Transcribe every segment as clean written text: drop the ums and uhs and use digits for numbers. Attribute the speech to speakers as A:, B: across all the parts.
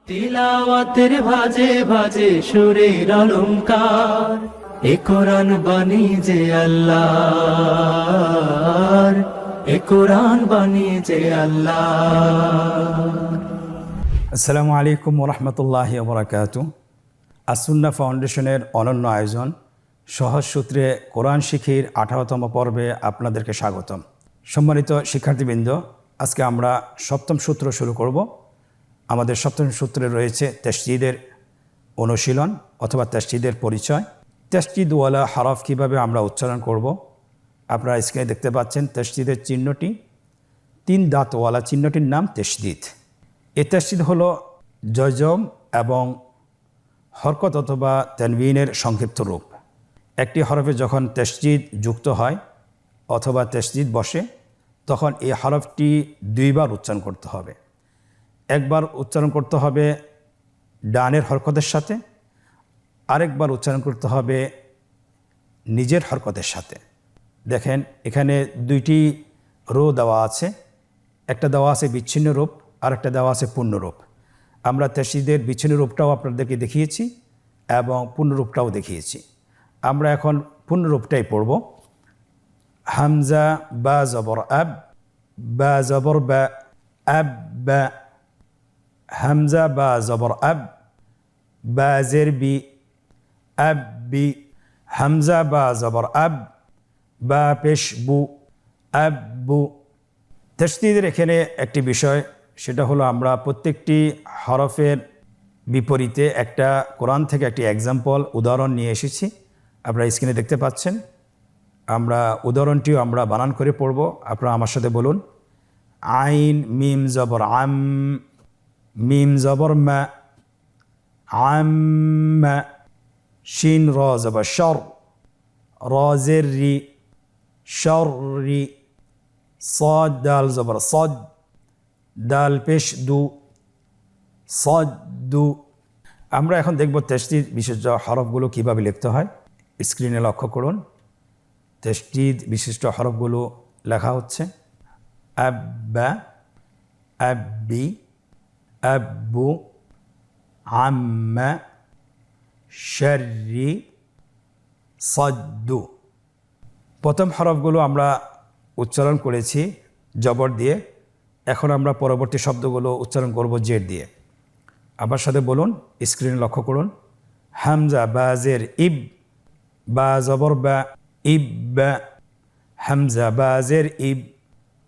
A: তিলাওয়াতের ভাজে ভাজে সুরের অলংকার, এ কোরআন বাণী যে আল্লাহর, এ কোরআন বাণী যে আল্লাহর।
B: আসসালামু আলাইকুম ওরহমতুল্লাহি ওবরাকাতু। আসুন্না ফাউন্ডেশনের অনন্য আয়োজন সহজ সূত্রে কোরআন শিখির 18তম পর্বে আপনাদেরকে স্বাগতম। সম্মানিত শিক্ষার্থীবৃন্দ, আজকে আমরা সপ্তম সূত্র শুরু করব। আমাদের সপ্তম সূত্রে রয়েছে তাসদীদের অনুশীলন অথবা তাসদীদের পরিচয়। তাসদীদওয়ালা হরফ কীভাবে আমরা উচ্চারণ করব। আপনারা স্ক্রিনে দেখতে পাচ্ছেন তাসদীদের চিহ্নটি, 3 দাঁতওয়ালা চিহ্নটির নাম তাসদীদ। এই তাসদীদ হলো জজম এবং হরকত অথবা তানবিনের সংক্ষিপ্ত রূপ। একটি হরফে যখন তাসদীদ যুক্ত হয় অথবা তাসদীদ বসে, তখন এই হরফটি 2 বার উচ্চারণ করতে হবে। একবার উচ্চারণ করতে হবে ডানের হরকতের সাথে, আরেকবার উচ্চারণ করতে হবে নিজের হরকতের সাথে। দেখেন, এখানে 2টি রো দেওয়া আছে। একটা দেওয়া আছে বিচ্ছিন্ন রূপ, আর একটা দেওয়া আছে পূর্ণরূপ। আমরা তাসদীদের বিচ্ছিন্ন রূপটাও আপনাদেরকে দেখিয়েছি এবং পূর্ণরূপটাও দেখিয়েছি। আমরা এখন পূর্ণরূপটাই পড়ব। হামজা বা জবর আব, বা জবর বা, আব বা। হামজা বা জবর আব, বা জের বি, আব বি। হামজা বা জবর আব, বা পেশ বু, আব বু। তাসদীদের এখানে একটি বিষয়, সেটা হলো আমরা প্রত্যেকটি হরফের বিপরীতে একটা কোরআন থেকে একটি এক্সাম্পল উদাহরণ নিয়ে এসেছি। আপনারা স্ক্রিনে দেখতে পাচ্ছেন। আমরা উদাহরণটিও আমরা বানান করে পড়ব। আপনারা আমার সাথে বলুন। আইন মিম জবর আম, মিম জবর মা, আম্মা। শিন র জবর শর, র জের রি, শর রি। صاد দাল জবর সদ, দাল পেশ দু, সদ দু। আমরা এখন দেখব তাসদীদ বিশিষ্ট হরফগুলো কীভাবে লিখতে হয়। স্ক্রিনে লক্ষ্য করুন। তাসদীদ বিশিষ্ট হরফগুলো লেখা হচ্ছে আব্বা, আব্বি, আব্বু, আম্মা, শাররি, সদ্দু। প্রথম হরফগুলো আমরা উচ্চারণ করেছি জবর দিয়ে। এখন আমরা পরবর্তী শব্দগুলো উচ্চারণ করব জের দিয়ে। আমার সাথে বলুন, স্ক্রিনে লক্ষ্য করুন। হামজা বা জের ইব, বা জবর বা, ইব বা। হামজা বা জের ইব,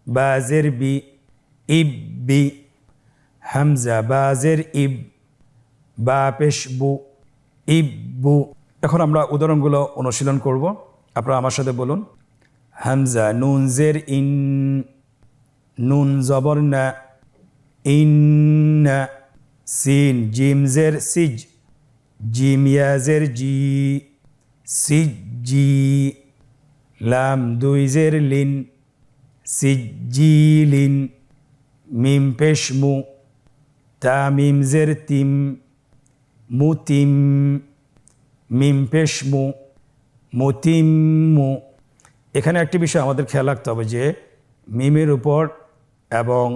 B: বা জের বি, ইব বি। হামজা বা জের ইব, বা পেশ বু, ইব বু। এখন আমরা উদাহরণগুলো অনুশীলন করব। আপনারা আমার সাথে বলুন। হামজা নুন জের ইন, নুন জবর না, ইন্না। সিন জিম জের সিজ, জিম ইয়া জের জি, সিজ জি। লাম 2 জের লিন, সিজ জি লিন। মিম পেশ মু, তা মিম জের তিম, মুতিম। মিম পেশ মু, মুতিম্মু। এখানে একটি বিষয় আমাদের খেয়াল রাখতে হবে যে মিমের উপর এবং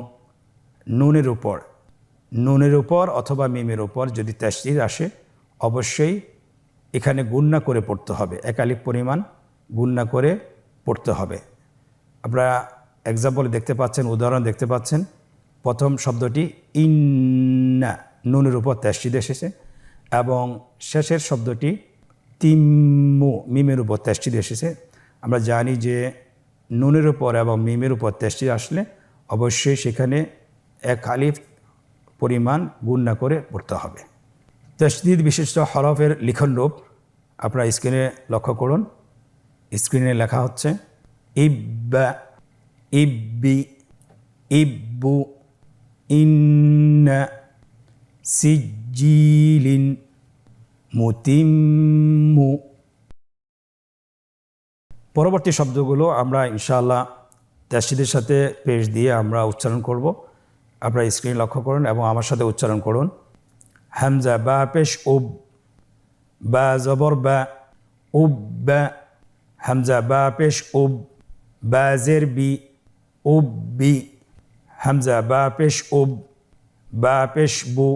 B: নুনের উপর অথবা মিমের উপর যদি তাসদীদ আসে, অবশ্যই এখানে গুণনা করে পড়তে হবে। একালিক পরিমাণ গুণনা করে পড়তে হবে। আপনারা এক্সাম্পল দেখতে পাচ্ছেন, উদাহরণ দেখতে পাচ্ছেন। প্রথম শব্দটি ইন্না, নুনের উপর তাসদীদ এসেছে, এবং শেষের শব্দটি তিম্মু, মিমের উপর তাসদীদ এসেছে। আমরা জানি যে নুনের উপর এবং মিমের উপর তাসদীদ আসলে অবশ্যই সেখানে এক আলিফ পরিমাণ গুণনা করে পড়তে হবে। তাসদীদ বিশিষ্ট হরফের লিখন রূপ আপনারা স্ক্রিনে লক্ষ্য করুন। স্ক্রিনে লেখা হচ্ছে ইব্বা, ইব্বি, ইব্বু, ইন্না, সিজ্জিলিন, মুতিম্মু। পরবর্তী শব্দগুলো আমরা ইনশাআল্লাহ তাসদীদের সাথে পেশ দিয়ে আমরা উচ্চারণ করব। আপনারা স্ক্রিনে লক্ষ্য করুন এবং আমার সাথে উচ্চারণ করুন। হামজা বা পেশ উব, বা জবর বা, উব বা। হামজা বা পেশ উব, বা জের বি, উব বি। হামজা বা পেশ উব, বা পেশ বু,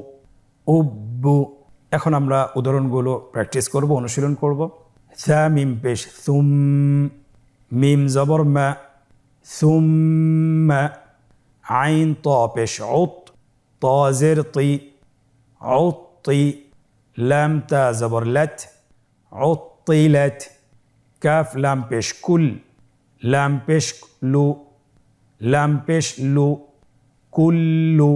B: উব্বু। এখন আমরা উদাহরণগুলো প্র্যাকটিস করব, অনুশীলন করব। থা মিম পেশ সুম, মিম জবর মা সুম্মা, আইন ত পেশ উত, ত জের তি উত্তি, লাম তা জবর লাত উত্তিলাত, কাফ লাম পেশ কুল, লাম পেশ লু, লাম পেশ লু, কুল্লু।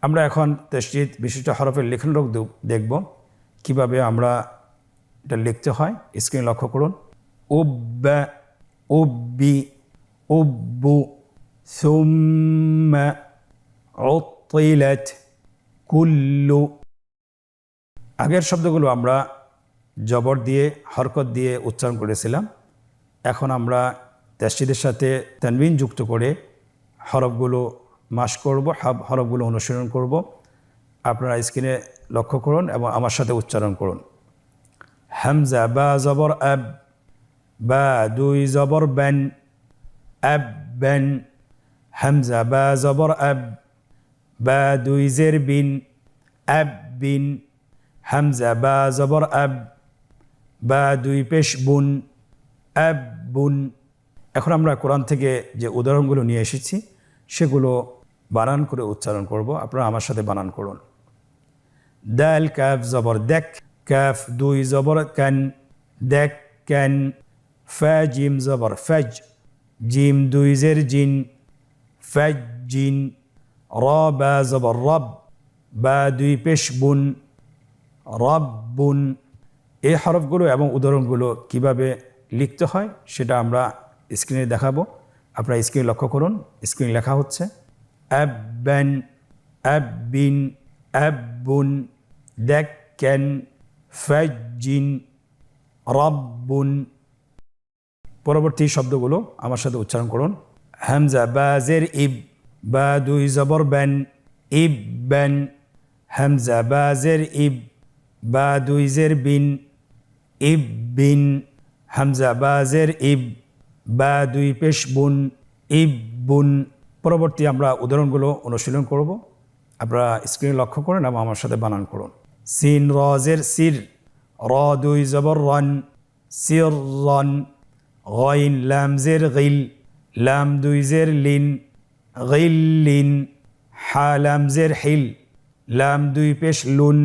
B: আমরা এখন তাসদীদ বিশিষ্ট হরফের লিখনরূপ দেখব কিভাবে আমরা এটা লিখতে হয়। স্ক্রিন লক্ষ্য করুন। উব্বা, উব্বি, উব্বু, সুম্মা, উত্তিলাত, কুল্লু। আগের শব্দগুলো আমরা জবর দিয়ে হরকত দিয়ে উচ্চারণ করেছিলাম। এখন আমরা তাসদীদের সাথে তানবিন যুক্ত করে হরফগুলো মাস করব, হরফগুলো অনুসরণ করব। আপনারা স্ক্রিনে লক্ষ্য করুন এবং আমার সাথে উচ্চারণ করুন। হামজা বা জবর আব, বা দুই জবর বেন, আব বেন। হামজা বা জবর আব, বা দুই জের বিন, আব বিন। হামজা বা জবর আব, বা দুই পেশ বুন, আব বুন। এখন আমরা কোরআন থেকে যে উদাহরণগুলো নিয়ে এসেছি সেগুলো বানান করে উচ্চারণ করব। আপনারা আমার সাথে বানান করুন। দাল কাফ জবর দেক, কাফ দুই জবর কান, দেক কান। ফা জিম জবর ফজ, জিম দুই জের জিন, ফজ জিন। র বা জবর রব, বা দুই পেশ বুন, রব বুন। এই হরফগুলো এবং উদাহরণগুলো কিভাবে লিখতে হয় সেটা আমরা স্ক্রিনে দেখাবো। আপনারা স্ক্রিন লক্ষ্য করুন। স্ক্রিন লেখা হচ্ছে আব্বান, আব্বিন, আব্বুন, দাক্কান, ফাজ্জিন, রব্বুন। পরবর্তী শব্দগুলো আমার সাথে উচ্চারণ করুন। হামজা বা জের ইব, বা দুই জবর বান, ইববান। হামজা বা জের ইব, বা দুই জের বিন, ইববিন। হামজা বা জের ইব, বা দুই পেশ বুন, ইববুন। পরবর্তী আমরা উদাহরণগুলো অনুশীলন করব। আপনারা স্ক্রিনে লক্ষ্য করুন এবং আমার সাথে বানান করুন। সিন রজের সির, র দুই জবর রন, সির রন। গইন লাম জের গিল, লাম দুই জের লিন, গিল্লিন। হা লাম জের হিল, লাম দুই পেশ লুন,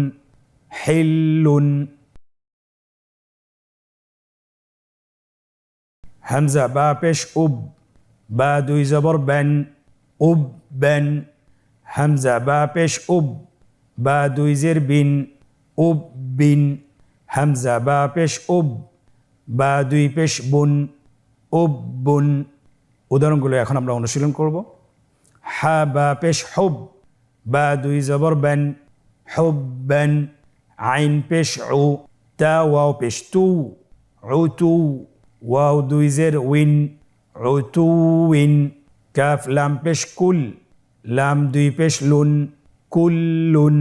B: হিল্লুন। হামজা বা পেশ উব, বা দুই জবর বেন, উব বেন। হামজা বা পেশ উব, বা দুই জের বিন, উব বিন। হামজা বা পেশ উব, বা দুই পেশ বুন, উব বুন। উদাহরণগুলো এখন আমরা অনুশীলন করব। হা বা পেশ হুব, বা দুই জবর বেন, হুব বেন। আইন পেশ উ, তা ওয়াও পেশ তু, উ তু। ওয়াও দুই জের উইন, উ তু উইন। কাফ লাম পেশ কুল, লাম দুই পেশ লুন, কুল্লুন।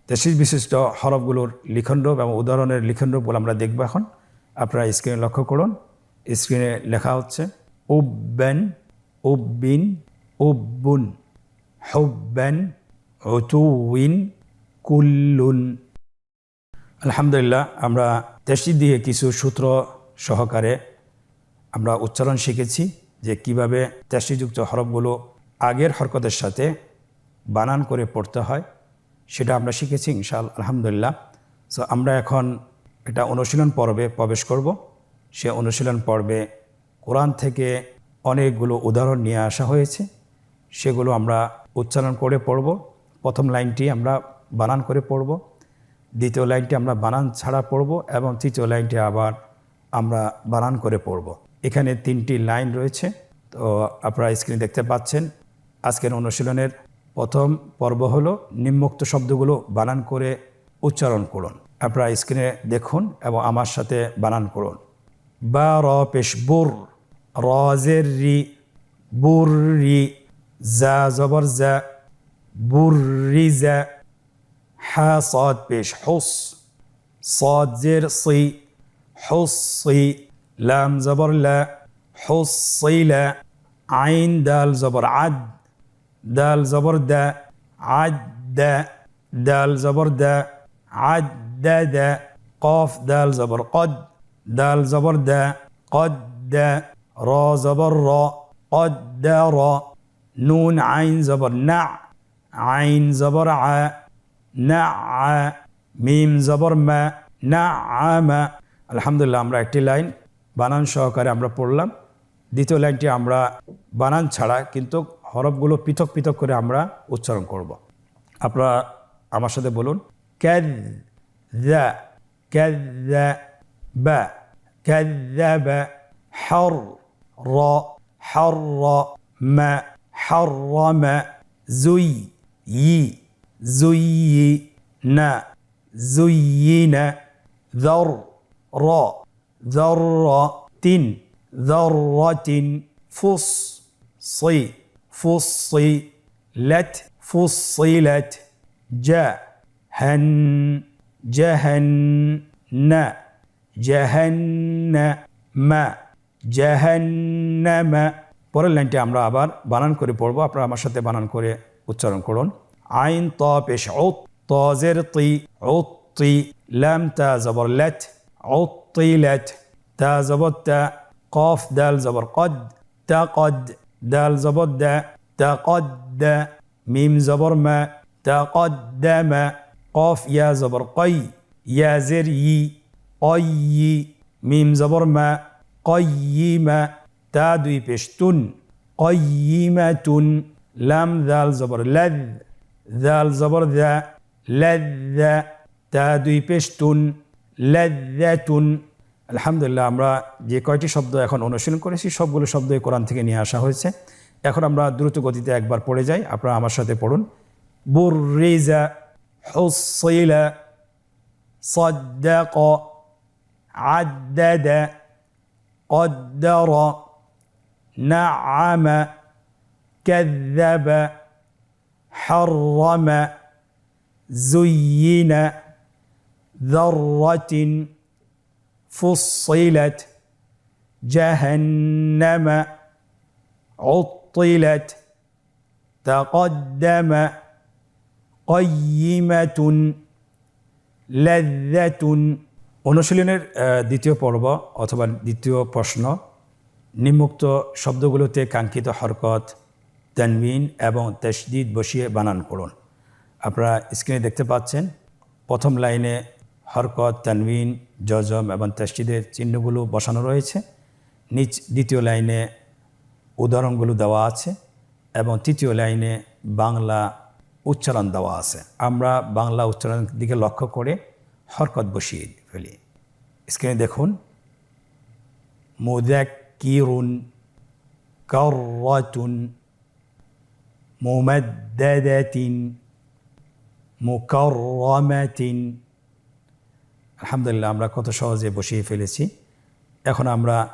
B: তাসদীদ বিশিষ্ট হরফগুলোর লিখনরূপ এবং উদাহরণের লিখনরূপগুলো আমরা দেখব এখন। আপনারা স্ক্রিনে লক্ষ্য করুন। স্ক্রিনে লেখা হচ্ছে উব্বান, উব্বিন, উব্বুন, হুব্বান, উতুউইন, কুল্লুন। আলহামদুলিল্লাহ, আমরা তাসদীদ দিয়ে কিছু সূত্র সহকারে আমরা উচ্চারণ শিখেছি যে কিভাবে তাসদীদযুক্ত হরফগুলো আগের হরকতের সাথে বানান করে পড়তে হয়, সেটা আমরা শিখেছি ইনশাআল্লাহ। আলহামদুলিল্লাহ। সো আমরা এখন এটা অনুশীলন পর্বে প্রবেশ করব। সে অনুশীলন পর্বে কোরআন থেকে অনেকগুলো উদাহরণ নিয়ে আসা হয়েছে, সেগুলো আমরা উচ্চারণ করে পড়ব। প্রথম লাইনটি আমরা বানান করে পড়ব, দ্বিতীয় লাইনটি আমরা বানান ছাড়া পড়ব এবং তৃতীয় লাইনটি আবার আমরা বানান করে পড়ব। এখানে 3টি লাইন রয়েছে। তো আপনারা স্ক্রিনে দেখতে পাচ্ছেন। আজকের অনুশীলনের প্রথম পর্ব হলো নিম্নোক্ত শব্দগুলো বানান করে উচ্চারণ করুন। আপনারা স্ক্রিনে দেখুন এবং আমার সাথে বানান করুন। বা র পেশ বুর, র জের রি, বুর রি। জা জবর জা, বুর রি জা। হা صاد পেশ হুস, صاد জের সি, হুসি। লাম জবর লা, হুসিলা। আইন দাল জবর আদ, দাল জবর দা, আদ দা। দাল জবর দা, আদ্দাদ, কফ দাল জবর কদ, দাল জবর দা, কদ্দা, র জবর র, কদ্দার, নুন আইন জবর না, আইন জবর আ, না আ, মিম জবর মা, না আমা। আলহামদুলিল্লাহ, আমরা একটি লাইন বানান সহকারে আমরা পড়লাম। দ্বিতীয় লাইনটি আমরা বানান ছাড়া কিন্তু হরফগুলো পৃথক পৃথক করে আমরা উচ্চারণ করব। আপনারা আমার সাথে বলুন, কাযযা, কাযযাবা, কাযযাবা, হর হাররামা, হাররামা, যুয়্যিনা, যুয়্যিনা, যাররাতিন, যাররাতিন, ফুসসিলাত, ফুসসিলাত, জাহান্নামা, জাহান্নামা। পরের লাইনটি আমরা আবার বানান করে পড়ব। আপনারা আমার সাথে বানান করে উচ্চারণ করুন। আইন ত পেশ উত, ত জের তি, উত্তি, লাম তা জবর লাত, উত্তিলাত, তা জবর তা, কফ দাল জবর কদ, তাকদ, দাল জবর দা, তাকদ্দা, মিম জবর মা, তাকদ্দামা, কফ ইয়া জবর কই, ইয়া জের ই, অয়্যি, মিম জবর মা, কয়্যিমা, তা দুই পেশ তুন, কয়্যিমাতুন, লাম দাল জবর লাদ, দাল জবর দা, লাদ্দা, তা দুই পেশ তুন, লাদ্দাতুন। আলহামদুলিল্লাহ, আমরা যে কয়টি শব্দ এখন অনুশীলন করেছি সবগুলো শব্দই কোরআন থেকে নিয়ে আসা হয়েছে। এখন আমরা দ্রুত গতিতে একবার পড়ে যাই। আপনারা আমার সাথে পড়ুন। বুররিজা, হুসসিলা, সাদ্দাক, আদ্দাদা, قدر، نعم، كذب، حرم، زين، ذرة، فصلت، جهنم، عطلت، تقدم، قيمة، لذة। অনুশীলনের দ্বিতীয় পর্ব অথবা দ্বিতীয় প্রশ্ন, নিম্নোক্ত শব্দগুলোতে কাঙ্ক্ষিত হরকত, তানবিন এবং তাশদীদ বসিয়ে বানান করুন। আপনারা স্ক্রিনে দেখতে পাচ্ছেন প্রথম লাইনে হরকত, তানবিন, জজম এবং তাশদীদের চিহ্নগুলো বসানো রয়েছে। দ্বিতীয় লাইনে উদাহরণগুলো দেওয়া আছে এবং তৃতীয় লাইনে বাংলা উচ্চারণ দেওয়া আছে। আমরা বাংলা উচ্চারণের দিকে লক্ষ্য করে হরকত বসিয়ে ফেলি। স্ক্রিনে দেখুন, মুযাক্কিরুন, কাররাতুন, মুমাদ্দাদাতিন, মুকাররামাতিন। আলহামদুলিল্লাহ, আমরা কত সহজে বসিয়ে ফেলেছি। এখন আমরা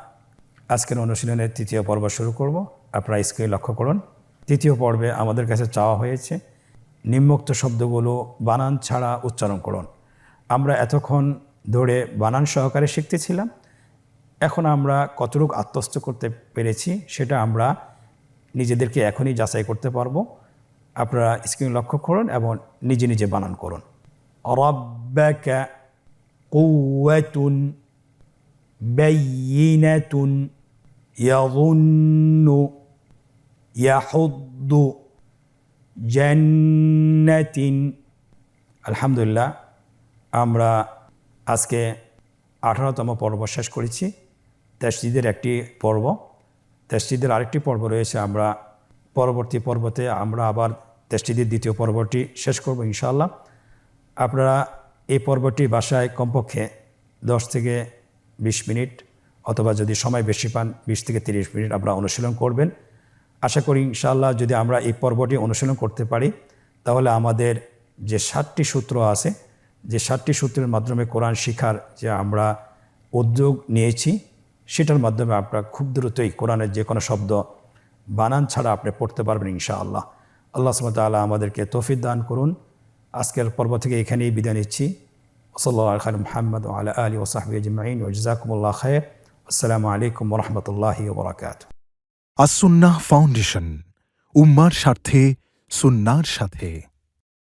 B: আজকের অনুশীলনের তৃতীয় পর্ব শুরু করব। আপনারা স্ক্রিনে লক্ষ্য করুন। তৃতীয় পর্বে আমাদের কাছে চাওয়া হয়েছে নিম্নোক্ত শব্দগুলো বানান ছাড়া উচ্চারণ করুন। আমরা এতক্ষণ ধরে বানান সহকারে শিখতেছিলাম। এখন আমরা কতটুকু আত্মস্থ করতে পেরেছি সেটা আমরা নিজেদেরকে এখনই যাচাই করতে পারবো। আপনারা স্ক্রিন লক্ষ্য করুন এবং নিজে নিজে বানান করুন। রাব্বাকা, কুওয়াতুন, বাইয়িনাতুন, ইয়াযুন্নু, ইয়াহুদ্দু, জান্নাতিন। আলহামদুলিল্লাহ, আমরা আজকে 18তম পর্ব শেষ করেছি। তাশদীদের একটি পর্ব, তাশদীদের আরেকটি পর্ব রয়েছে। আমরা পরবর্তী পর্বতে আমরা আবার তাশদীদের দ্বিতীয় পর্বটি শেষ করব ইনশাআল্লাহ। আপনারা এই পর্বটি বাসায় কমপক্ষে 10 থেকে 20 মিনিট অথবা যদি সময় বেশি পান 20 থেকে 30 মিনিট আপনারা অনুশীলন করবেন। আশা করি ইনশাআল্লাহ যদি আমরা এই পর্বটি অনুশীলন করতে পারি তাহলে আমাদের যে 7টি সূত্র আছে, যে 7টি সূত্রের মাধ্যমে কোরআন শিখার যে আমরা উদ্যোগ নিয়েছি সেটার মাধ্যমে আপনারা খুব দ্রুতই কোরআনের যে কোনো শব্দ বানান ছাড়া আপনি পড়তে পারবেন ইনশাআল্লাহ। আল্লাহ সুবহানাহু ওয়া তাআলা আমাদেরকে তৌফিক দান করুন। আজকের পর্ব থেকে এখানেই বিদায় নিচ্ছি। সাল্লাল্লাহু আলা মুহাম্মদ ওয়া আলা আলিহি ওয়া সাহবিহি আজমাইন ওয়া জাযাকুমুল্লাহু খাইর। আসসালামু আলাইকুম ওয়া রাহমাতুল্লাহি ওয়া বারাকাতুহু।
C: আস-সুন্নাহ ফাউন্ডেশন, উম্মার স্বার্থে সুন্নাহর সাথে।